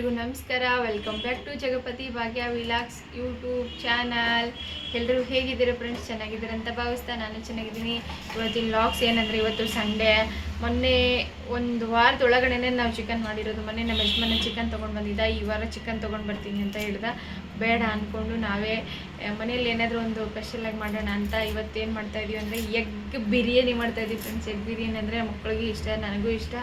ಎಲ್ಲರಿಗೂ ನಮಸ್ಕಾರ. Welcome back to Jagapathi Bhagya vlogs YouTube channel. ಎಲ್ಲರೂ ಹೇಗಿದ್ದೀರಾ ಫ್ರೆಂಡ್ಸ್? ಚೆನ್ನಾಗಿದ್ದೀರಾ ಅಂತ ಭಾವಿಸ್ತಾ ನಾನು ಚೆನ್ನಾಗಿದ್ದೀನಿ. ಇವತ್ತಿನ ವ್ಲಾಗ್ಸ್ ಏನಂದರೆ, ಇವತ್ತು ಸಂಡೇ. ಮೊನ್ನೆ ಒಂದು ವಾರದೊಳಗಡೆ ನಾವು ಚಿಕನ್ ಮಾಡಿರೋದು. ಮೊನ್ನೆ ನಮ್ಮ ಯಜಮಾನ ಚಿಕನ್ ತೊಗೊಂಡು ಬಂದಿದ್ದ. ಈ ವಾರ ಚಿಕನ್ ತೊಗೊಂಡು ಬರ್ತೀನಿ ಅಂತ ಹೇಳ್ದ. ಬೇಡ ಅಂದ್ಕೊಂಡು ನಾವೇ ಮನೇಲಿ ಏನಾದರೂ ಒಂದು ಸ್ಪೆಷಲಾಗಿ ಮಾಡೋಣ ಅಂತ ಇವತ್ತೇನು ಮಾಡ್ತಾಯಿದ್ದೀವಿ ಅಂದರೆ ಎಗ್ ಬಿರಿಯಾನಿ ಮಾಡ್ತಾಯಿದ್ದೀವಿ ಫ್ರೆಂಡ್ಸ್. ಎಗ್ ಬಿರಿಯಾನಿ ಅಂದರೆ ಮಕ್ಕಳಿಗೆ ಇಷ್ಟ, ನನಗೂ ಇಷ್ಟ.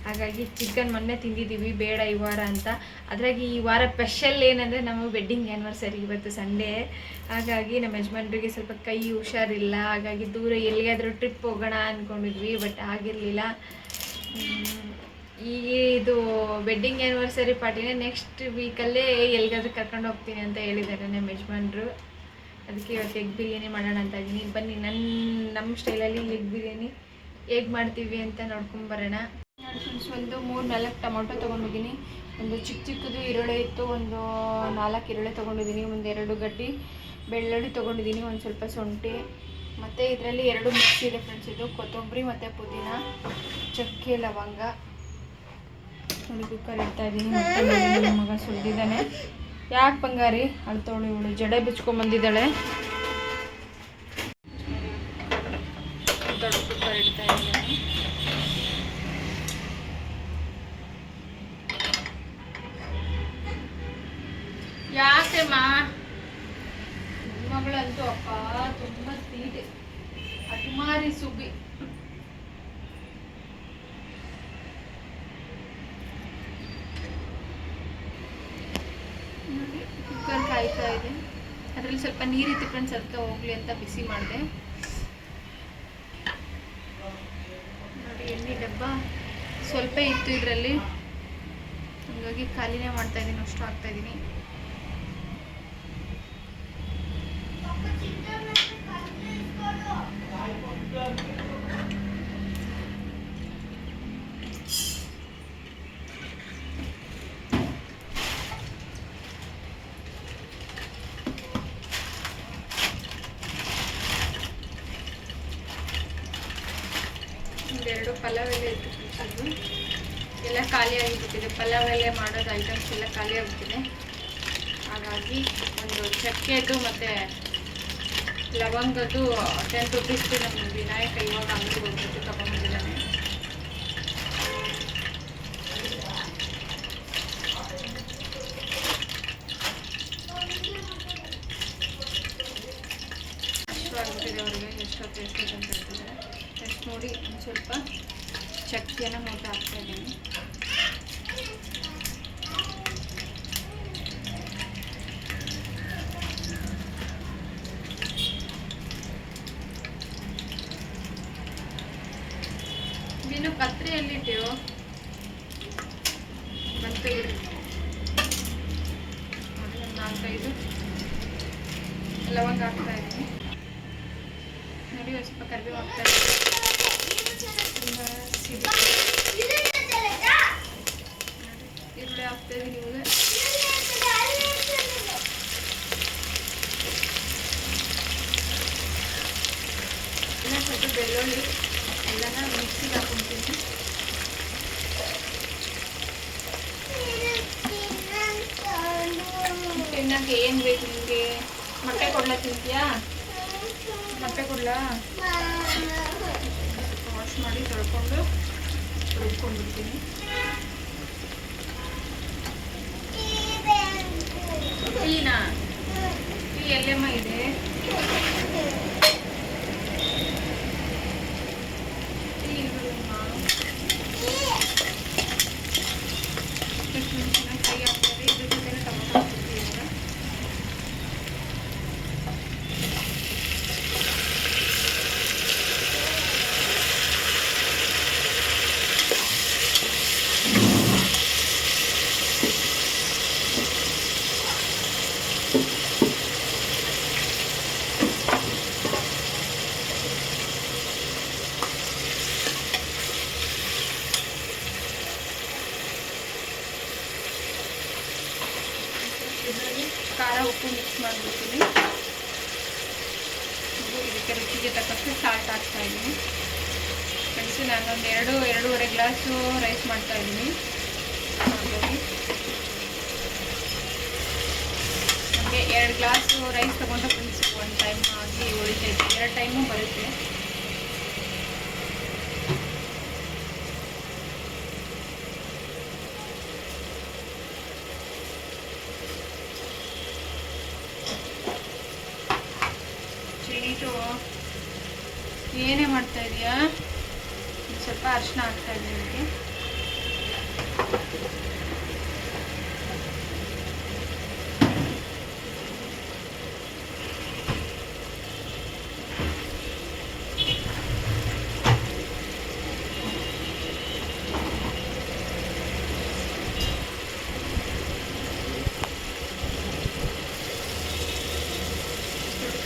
ಹಾಗಾಗಿ ಚಿಕನ್ ಮೊನ್ನೆ ತಿಂದಿದ್ದೀವಿ, ಬೇಡ ಈ ವಾರ ಅಂತ. ಅದ್ರಾಗಿ ಈ ವಾರ ಸ್ಪೆಷಲ್ ಏನಂದರೆ ನಮ್ಮ ವೆಡ್ಡಿಂಗ್ ಆ್ಯನಿವರ್ಸರಿ ಇವತ್ತು ಸಂಡೇ. ಹಾಗಾಗಿ ನಮ್ಮ ಯಜಮಾನ್ರಿಗೆ ಸ್ವಲ್ಪ ಕೈ ಹುಷಾರಿಲ್ಲ. ಹಾಗಾಗಿ ದೂರ ಎಲ್ಲಿಗಾದರೂ ಟ್ರಿಪ್ ಹೋಗೋಣ ಅಂದ್ಕೊಂಡಿದ್ವಿ, ಬಟ್ ಆಗಿರಲಿಲ್ಲ. ಈಗ ಇದು ವೆಡ್ಡಿಂಗ್ ಆ್ಯನಿವರ್ಸರಿ ಪಾರ್ಟಿನೇ ನೆಕ್ಸ್ಟ್ ವೀಕಲ್ಲೇ ಎಲ್ಲಿಗಾದ್ರೂ ಕರ್ಕೊಂಡು ಹೋಗ್ತೀನಿ ಅಂತ ಹೇಳಿದ್ದಾರೆ ನಮ್ಮ ಯಜಮಾನ್ರು. ಅದಕ್ಕೆ ಇವತ್ತು ಎಗ್ ಬಿರಿಯಾನಿ ಮಾಡೋಣ ಅಂತ ಇದ್ದೀನಿ. ಬನ್ನಿ ನಮ್ಮ ಸ್ಟೈಲಲ್ಲಿ ಎಗ್ ಬಿರಿಯಾನಿ ಹೇಗೆ ಮಾಡ್ತೀವಿ ಅಂತ ನೋಡ್ಕೊಂಬರೋಣ. ಫ್ರೆಂಡ್ಸ್, ಒಂದು 3-4 ಟೊಮೊಟೊ ತೊಗೊಂಡಿದ್ದೀನಿ. ಒಂದು ಚಿಕ್ಕದು ಈರುಳ್ಳಿ ಇತ್ತು, ಒಂದು 4 ಈರುಳ್ಳಿ ತೊಗೊಂಡಿದ್ದೀನಿ. ಒಂದು 2 ಗಡ್ಡಿ ಬೆಳ್ಳುಳ್ಳಿ ತೊಗೊಂಡಿದ್ದೀನಿ, ಒಂದು ಸ್ವಲ್ಪ ಶುಂಠಿ, ಮತ್ತು ಇದರಲ್ಲಿ 2 ಮಿಕ್ಸ್ ಇದೆ ಫ್ರೆಂಡ್ಸ್. ಇದು ಕೊತ್ತಂಬರಿ ಮತ್ತು ಪುದೀನ, ಚಕ್ಕೆ, ಲವಂಗ. ನೋಡಿ ಕುಕ್ಕರ್ ಇಡ್ತಾ ಇದ್ದೀನಿ. ಮತ್ತು ನನ್ನ ಮಗ ಸುಳಿದಿದ್ದಾನೆ. ಯಾಕೆ ಬಂಗಾರಿ ಅಳ್ತವಳು ಇವಳು, ಜಡೆ ಬಿಚ್ಕೊಂಬಂದಿದ್ದಾಳೆ. ದೊಡ್ಡ ಕುಕ್ಕರ್ ಇಡ್ತಾ ಇದ್ದೀನಿ. ಯಾಕೆಮ್ಮ ಮಗಳಂತೂ ಅಪ್ಪ ತುಂಬ ತೀಟೆ, ಅಟಿಮಾರಿ ಸುಬ್ಬಿ. ನೋಡಿ ಕುಕ್ಕರ್ ಕಾಯ್ತಾ ಇದೆ. ಅದರಲ್ಲಿ ಸ್ವಲ್ಪ ನೀರಿತ್ತು ಫ್ರೆಂಡ್ಸ್, ಅದಕ್ಕೆ ಹೋಗ್ಲಿ ಅಂತ ಬಿಸಿ ಮಾಡಿದೆ. ನೋಡಿ ಎಣ್ಣೆ ಡಬ್ಬ ಸ್ವಲ್ಪ ಇತ್ತು ಇದರಲ್ಲಿ, ಹಾಗಾಗಿ ಖಾಲಿನೇ ಮಾಡ್ತಾ ಇದ್ದೀನಿ, ಅಷ್ಟು ಹಾಕ್ತಾ ಇದ್ದೀನಿ. ಒಂದೆರಡು ಪಲಾವ್ ಎಲೆ ಇತ್ತು ಅದು ಎಲ್ಲ ಖಾಲಿ ಆಗಿಬಿಟ್ಟಿದೆ. ಪಲಾವ್ ಎಲೆ ಮಾಡೋದು ಐಟಮ್ಸ್ ಎಲ್ಲ ಖಾಲಿ ಆಗಿಬಿಟ್ಟಿದೆ. ಹಾಗಾಗಿ ಒಂದು ಚಕ್ಕೆದು ಮತ್ತು ಲವಂಗದ್ದು 10 ರೂಪೀಸ್ದು ನಮ್ಮ ವಿನಾಯಕ ಇವಾಗ ಅಂಗಡಿಗೆ ಹೋಗ್ಬಿಟ್ಟು ತೊಗೊಂಡಿದ್ದಾನೆ. ಅಷ್ಟು ಆಗ್ಬಿಟ್ಟಿದೆ ಅವ್ರಿಗೆ, ಎಷ್ಟೊತ್ತು ಅಂತ ಹೇಳ್ತಿದ್ದಾರೆ. ಎಷ್ಟು ನೋಡಿ ಒಂದು ಸ್ವಲ್ಪ ಚಕ್ಕೆನ ಮೂಟೆ ಹಾಕ್ತಾ ಇದ್ದೀನಿ. ನೀನು ಕತ್ರಿಯಲ್ಲಿಟ್ಟೆವು ಬಂತು ಬಿಡಿ. ನೋಡಿ ಒಂದು 4-5 ಲವಂಗ ಹಾಕ್ತಾ ಇದ್ದೀನಿ. ನೋಡಿ ಒಂದು ಸ್ವಲ್ಪ ಕರಿಬೇವು ಹಾಕ್ತಾ ಇದ್ದೀನಿ. ಈರುಳ್ಳಿ ಹಾಕ್ತಾ ಇದ್ದೀನಿ ಇವಾಗ. ಇನ್ನು ಸ್ವಲ್ಪ ಬೆಳ್ಳುಳ್ಳಿ ಎಲ್ಲನ ಮಿಕ್ಸಿಗೆ ಹಾಕೊಂತೀನಿ. ತಿನ್ನಕ್ಕೆ ಏನು ಬೇಕು ನಿಮಗೆ? ಮೊಟ್ಟೆ ಕೊಡ್ಲಾ ತಿಂತೀಯಾ? ಮೊಟ್ಟೆ ಕೊಡ್ಲಾ? ವಾಶ್ ಮಾಡಿ ತೊಳ್ಕೊಂಡು ರುಬ್ಕೊಂಡ್ಬಿಡ್ತೀನಿ. ಟೀನಾ? ಟೀ ಎಲ್ಲಮ್ಮ ಇದೆ? ಖಾರ ಉಪ್ಪು ಮಿಕ್ಸ್ ಮಾಡಿಬಿಡ್ತೀನಿ. ಇದಕ್ಕೆ ರುಚಿಗೆ ತಕ್ಕಷ್ಟು ಸಾಲ್ಟ್ ಹಾಕ್ತಾ ಇದ್ದೀನಿ. ಫ್ರೆಂಡ್ಸ್, ನಾನೊಂದು 2-2.5 ಗ್ಲಾಸು ರೈಸ್ ಮಾಡ್ತಾ ಇದ್ದೀನಿ. ಹಾಗಾಗಿ ಹಾಗೆ 2 ಗ್ಲಾಸು ರೈಸ್ ತೊಗೊಂಡು ಫ್ರೆಂಡ್ಸ್ ಒಂದು ಟೈಮ್ ಆಗಿ ಹೊಡಿತೈತೆ, 2 ಟೈಮು ಬರುತ್ತೆ. ಚೀಟು ಏನೇ ಮಾಡ್ತಾ ಇದೀಯಾ? ಸ್ವಲ್ಪ ಅರಿಶಿನ ಹಾಕ್ತಾ ಇದ್ದೀನಿ ಅದಕ್ಕೆ.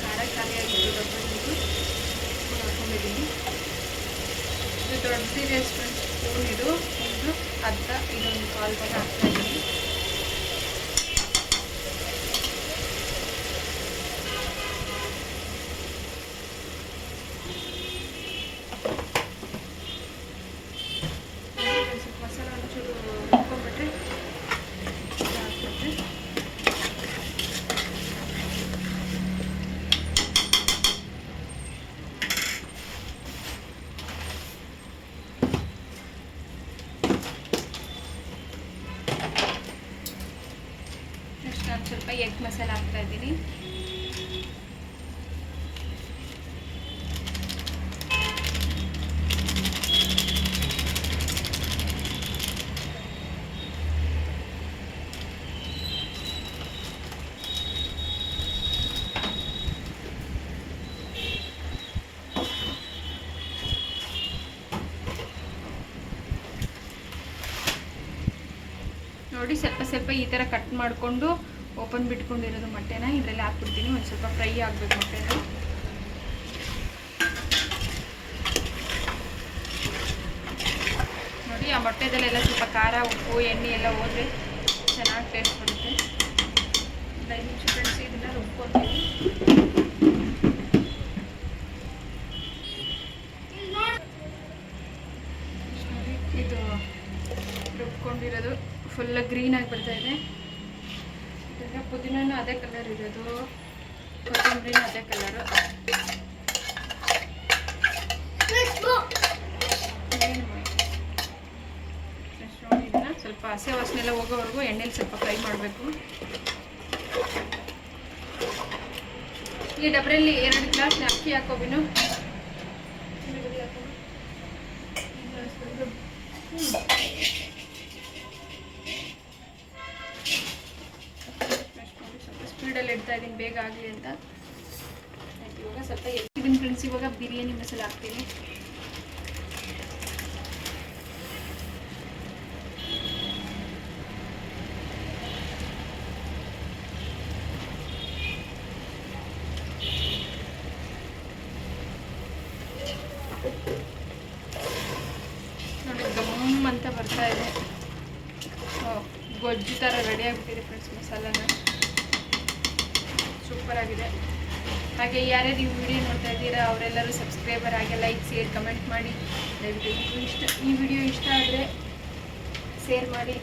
ಖಾರ ಖಾಲಿ ಆಗಿತ್ತು ಡಬ್ಬ ಹಾಕೊಂಡಿದ್ದೀನಿ. ಇದು ದೊಡ್ಡದಿದೆ ಸ್ಪೂನ್, ಇದು ಒಂದು ಅರ್ಧ, ಇದೊಂದು ಕಾಲು ಭಾಗ ಹಾಕ್ತಾ ಇದ್ದೀನಿ. ಸ್ವಲ್ಪ ಮಸಾಲ ಒಂಚೂರು ರುಬ್ಕೊಂಡ್ಬಿಟ್ರೆ ಹಾಕ್ಬಿಟ್ರೆ ನಾನು ಸ್ವಲ್ಪ ಎಗ್ ಮಸಾಲ ಹಾಕ್ತಾ ಇದ್ದೀನಿ. ನೋಡಿ ಸ್ವಲ್ಪ ಸ್ವಲ್ಪ ಈ ಥರ ಕಟ್ ಮಾಡಿಕೊಂಡು ಓಪನ್ ಬಿಟ್ಕೊಂಡಿರೋದು ಮೊಟ್ಟೆನ ಇದರಲ್ಲಿ ಹಾಕ್ಬಿಡ್ತೀನಿ. ಒಂದು ಸ್ವಲ್ಪ ಫ್ರೈ ಆಗಬೇಕು ಮೊಟ್ಟೆನ. ನೋಡಿ ಆ ಮೊಟ್ಟೆದಲ್ಲೆಲ್ಲ ಸ್ವಲ್ಪ ಖಾರ, ಉಪ್ಪು, ಎಣ್ಣೆ ಎಲ್ಲ ಹೋದರೆ ಚೆನ್ನಾಗಿ ಟೇಸ್ಟ್ ಬರುತ್ತೆ. 5 ನಿಮಿಷ ಫ್ರೆಂಡ್ಸ್ ಇದನ್ನು ರುಬ್ಕೊತೀವಿ. ಇದು ರುಬ್ಕೊಂಡಿರೋದು ಫುಲ್ ಗ್ರೀನಾಗಿ ಬರ್ತಾ ಇದೆ. ಇದರಿಂದ ಪುದೀನೂ ಅದೇ ಕಲರ್ ಇರೋದು, ಕೊತ್ತಂಬರಿನೂ ಅದೇ ಕಲರು. ನೋಡಿ ಇದನ್ನು ಸ್ವಲ್ಪ ಹಸೆ ವಾಸನೆಲ್ಲ ಹೋಗೋವರೆಗೂ ಎಣ್ಣೆಲಿ ಸ್ವಲ್ಪ ಫ್ರೈ ಮಾಡಬೇಕು. ಈ ಡಬ್ರಲ್ಲಿ 2 ಗ್ಲಾಸ್ ಅಕ್ಕಿ ಹಾಕೋಬಿನು. ಸ್ಪೀಡಲ್ಲಿ ಇಡ್ತಾ ಇದ್ದೀನಿ ಬೇಗ ಆಗಲಿ ಅಂತ. ಇವಾಗ ಸ್ವಲ್ಪ ಎತ್ತಿದ್ದೀನಿ ಫ್ರೆಂಡ್ಸ್. ಇವಾಗ ಬಿರಿಯಾನಿ ಮಸಾಲ ಹಾಕ್ತೀನಿ. ನೋಡಿ ಗಮ್ ಅಂತ ಬರ್ತಾ ಇದೆ. ಗೊಜ್ಜು ಥರ ರೆಡಿ ಆಗಿಬಿಟ್ಟಿದೆ ಫ್ರೆಂಡ್ಸ್ ಮಸಾಲಾನ. ಸೂಪರ್ ಆಗಿದೆ. ಹಾಗೆ ಯಾರ್ಯಾರು ಈ ವಿಡಿಯೋ ನೋಡ್ತಾ ಇದ್ದೀರಾ ಅವರೆಲ್ಲರೂ ಸಬ್ಸ್ಕ್ರೈಬರ್ ಆಗಿ ಲೈಕ್, ಶೇರ್, ಕಮೆಂಟ್ ಮಾಡಿ. ದಯವಿಟ್ಟು ಈ ವಿಡಿಯೋ ಇಷ್ಟ ಆದರೆ ಶೇರ್ ಮಾಡಿ.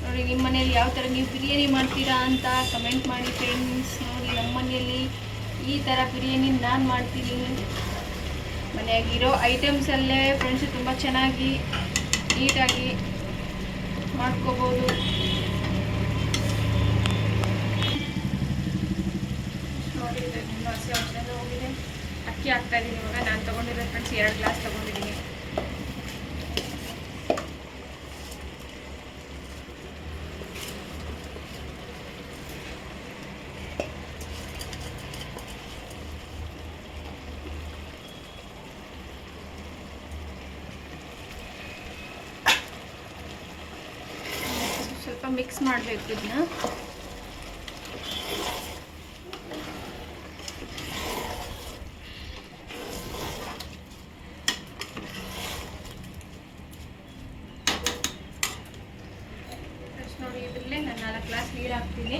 ನೋಡಿ ನಿಮ್ಮ ಮನೇಲಿ ಯಾವ ಥರ ನೀವು ಬಿರಿಯಾನಿ ಮಾಡ್ತೀರಾ ಅಂತ ಕಮೆಂಟ್ ಮಾಡಿ ಫ್ರೆಂಡ್ಸ್. ನೋಡಿ ನಮ್ಮ ಮನೆಯಲ್ಲಿ ಈ ಥರ ಬಿರಿಯಾನಿ ನಾನು ಮಾಡ್ತೀನಿ. ಮನೆಯಾಗಿರೋ ಐಟಮ್ಸಲ್ಲೇ ಫ್ರೆಂಡ್ಸು ತುಂಬ ಚೆನ್ನಾಗಿ ನೀಟಾಗಿ ಮಾಡ್ಕೋಬೋದು. ನೋಡಿ ಇನ್ನೂ ಹಸಿ ಔಷಧ ಹೋಗಿದೆ. ಅಕ್ಕಿ ಹಾಕ್ತಾಯಿದ್ದೀನಿ ಇವಾಗ. ನಾನು ತೊಗೊಂಡಿರೋದು ಫ್ರೆಂಡ್ಸ್ 2 ಗ್ಲಾಸ್ ತೊಗೊಂಡಿದ್ದೀನಿ. ಸ್ವಲ್ಪ ಮಿಕ್ಸ್ ಮಾಡಬೇಕು ಇದನ್ನ. ನೋಡಿ ಇದರಲ್ಲೇ ನಾನು 4 ಗ್ಲಾಸ್ ನೀರು ಹಾಕ್ತೀನಿ.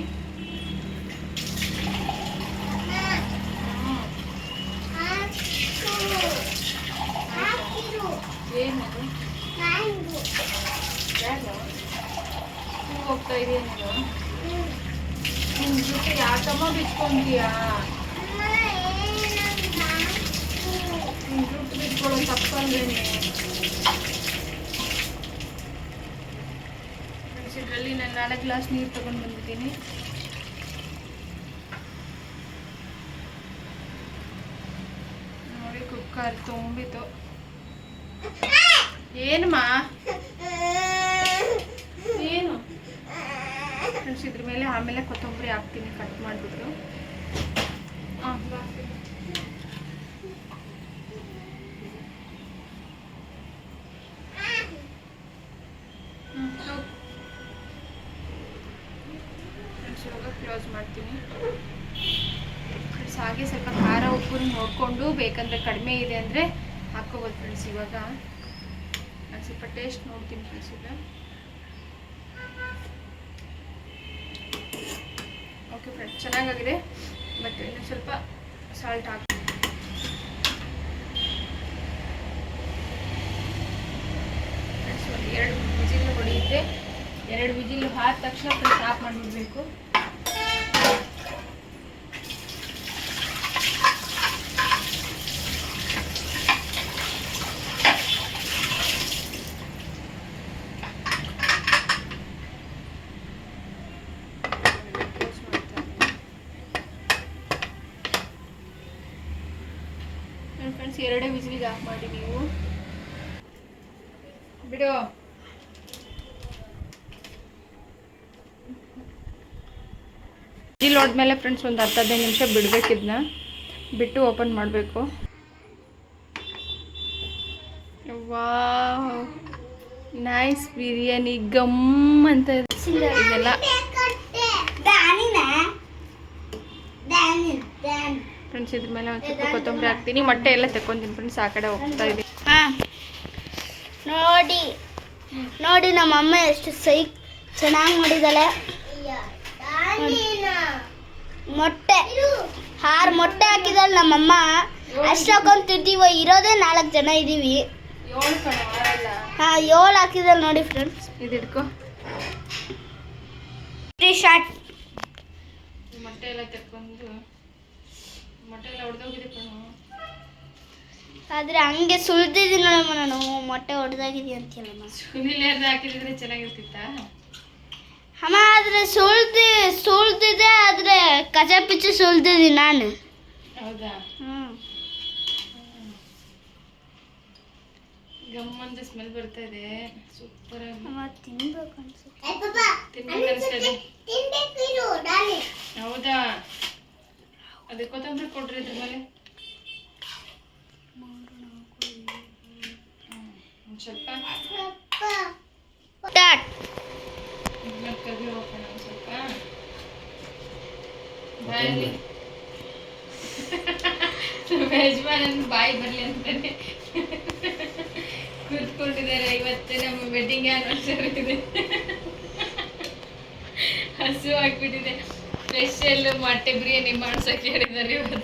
ಹೋಗ್ತಾ ಇದೀಯ ನೀನು? ನಿನ್ ಜೊತೆ ಯಾಕಮ್ಮ ಬಿಟ್ಕೊಂತೀಯಾ? ನಿನ್ ಜುಟ್ಟು ಬಿಟ್ಕೊಳ್ಳೋ ತಪ್ಪಲ್ವೇನೆ? ಇದರಲ್ಲಿ ನಾನು 4 ಗ್ಲಾಸ್ ನೀರು ತಗೊಂಡು ಬಂದಿದ್ದೀನಿ. ನೋಡಿ ಕುಕ್ಕರ್ ತುಂಬಿತು. ಏನಮ್ಮ ಏನು ಫ್ರೆಂಡ್ಸ್, ಇದ್ರ ಮೇಲೆ ಆಮೇಲೆ ಕೊತ್ತಂಬರಿ ಹಾಕ್ತೀನಿ ಕಟ್ ಮಾಡಿಬಿಟ್ಟು. ಫ್ರೆಂಡ್ಸ್ ಇವಾಗ ಕ್ಲೋಸ್ ಮಾಡ್ತೀನಿ. ಫ್ರೆಂಡ್ಸ್ ಹಾಗೆ ಸ್ವಲ್ಪ ಖಾರ ಉಪ್ಪು ನೋಡಿಕೊಂಡು ಬೇಕಂದರೆ ಕಡಿಮೆ ಇದೆ ಅಂದರೆ ಹಾಕ್ಕೋಬೋದು ಫ್ರೆಂಡ್ಸ್. ಇವಾಗ ನಾನು ಸ್ವಲ್ಪ ಟೇಸ್ಟ್ ನೋಡ್ತೀನಿ ಫ್ರೆಂಡ್ಸ್. ಈಗ ಓಕೆ ಫ್ರೆಂಡ್ಸ್, ಚೆನ್ನಾಗಾಗಿದೆ. ಮತ್ತು ಇನ್ನು ಸ್ವಲ್ಪ ಸಾಲ್ಟ್ ಹಾಕಿ ಫ್ರೆಂಡ್ಸ್ ಒಂದು 2 ವಿಜಿಲ್ ಹೊಡೆಯುತ್ತೆ. 2 ವಿಜಿಲ್ ಆದ ತಕ್ಷಣ ಫ್ರೆಂಡ್ಸ್ ಆಫ್ ಮಾಡಿಬಿಡ್ಬೇಕು. ಫ್ರೆಂಡ್ಸ್ 2 ವಿಜಿಲಿಗೆ ಆಫ್ ಮಾಡಿ ನೀವು ಬಿಡು. ವಿಜಿಲ್ ಹೊಡೆದ್ಮೇಲೆ ಫ್ರೆಂಡ್ಸ್ ಒಂದು 10-15 ನಿಮಿಷ ಬಿಡಬೇಕಿದ್ನ, ಬಿಟ್ಟು ಓಪನ್ ಮಾಡಬೇಕು. ವಾವ್, ನೈಸ್ ಬಿರಿಯಾನಿ ಗಮ್ ಅಂತ ಇದೆಲ್ಲ. ಫ್ರೆಂಡ್ಸ್ ಇದ್ರ ಮೇಲೆ ಒಂದು ಸ್ವಲ್ಪ ಕೊತ್ತಂಬರಿ ಹಾಕ್ತೀನಿ. ಮೊಟ್ಟೆ ಎಲ್ಲ ತಗೊಂತೀನಿ ಫ್ರೆಂಡ್ಸ್, ಆ ಕಡೆ ಹೋಗ್ತಾ ಇದ್ದೀನಿ. ನೋಡಿ ನಮ್ಮ ಅಮ್ಮ ಎಷ್ಟು ಚೆನ್ನಾಗಿ ಮಾಡಿದಾಳೆ. ಮೊಟ್ಟೆ 6 ಮೊಟ್ಟೆ ಹಾಕಿದಾಳೆ ನಮ್ಮಮ್ಮ. ಅಷ್ಟು ಹಾಕೊಂಡು ತಿಂತೀವಿ. ಇರೋದೇ 4 ಜನ ಇದ್ದೀವಿ. 7 ಹಾಕಿದಾಳೆ ನೋಡಿ ಫ್ರೆಂಡ್ಸ್. ಇದು ಹಿಡ್ಕೊ. ಶಾರ್ಟ್ ಮೊಟ್ಟೆ ಎಲ್ಲ ತಗೊಂಡು ಮೊಟ್ಟೆ ಎಲ್ಲ ಹೊಡೆದೋಗಿದೆ ಕಣೋ. ಆದ್ರೆ ಹಂಗೆ ಸುಳ್ದಿದ್ದೀನಲ್ಲಮ್ಮ ನಾನು. ಮೊಟ್ಟೆ ಹೊಡೆದಾಗಿದ್ದೀವಿ ಅಂತೀಯಲ್ಲಮ್ಮ. ಸುಳಿಲಾರ್ದು ಹಾಕಿದ್ರೆ ಚೆನ್ನಾಗಿರ್ತಿತ್ತ ಅಮ್ಮ. ಆದ್ರೆ ಸುಳ್ದಿದೆ, ಆದ್ರೆ ಕಚ ಪಿಚ್ಚು ಸುಳ್ದಿದ್ದೀನಿ ನಾನು. ಹೌದಾ? ಗಮ್ಮಂತ ಸ್ಮೆಲ್ ಬರ್ತಾ ಇದೆ. ಸೂಪರ್ ಆಗಿ ತಿನ್ಬೇಕು ಅನ್ಸುತ್ತೆ. ಹೌದಾ? ಅದೇ ಕೊತ್ತಂಬರಿ ಕೊಡ್ರಿ ಇದ್ರ ಮೇಲೆ ಸ್ವಲ್ಪ ಕರಿ ಹೋಗೋಣ. ಸ್ವಲ್ಪ ಬಾಯಲ್ಲಿ ಯಜಮಾನನ್ ಬಾಯಿ ಬರಲಿ ಅಂತಾನೆ ಕೂತ್ಕೊಂಡಿದ್ದಾರೆ. ಇವತ್ತು ನಮ್ಮ ವೆಡ್ಡಿಂಗ್ ಆನಿವರ್ಸರಿ ಇದೆ. ಹಸು ಹಾಕ್ಬಿಟ್ಟಿದೆ. ಸ್ಪೆಷಲ್ ಮೊಟ್ಟೆ ಬಿರಿಯಾನಿ ಮಾಡ್ಸೋಕೆ ಹೇಳಿದ್ದಾರೆ ಇವತ್ತು.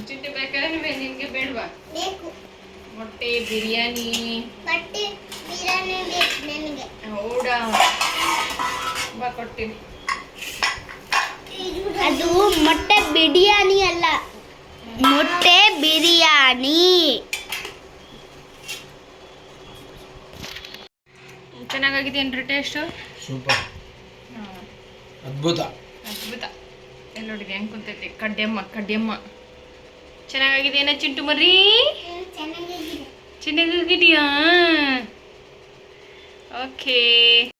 ಚಿಂಟೆ ಬೇಕಾದ್ರೆ ನಿನ್ಗೆ ಬೇಡವಾ? ಮೊಟ್ಟೆ ಬಿರಿಯಾನಿ. ಹೌದಾ? ಬಾ ಕೊಡ್ತೀನಿ. ಅದು ಮೊಟ್ಟೆ ಬಿರಿಯಾನಿ ಅಲ್ಲ, ಮೊಟ್ಟೆ ಬಿರಿಯಾನಿ. ಚೆನ್ನಾಗಾಗಿದೆಯೇನ್ರಿ ಟೇಸ್ಟು? ಸೂಪರ್, ಅದ್ಭುತ ಅದ್ಭುತ. ಎಲ್ಲ ನೋಡಿದೆ ಹೆಂಗೆ ಕುಂತೈತಿ. ಕಡ್ಡೆಮ್ಮ ಚೆನ್ನಾಗಾಗಿದೆಯೇನ ಚಿಂಟು ಮರಿ? ಚೆನ್ನಾಗಿದೆಯಾ? ಓಕೆ.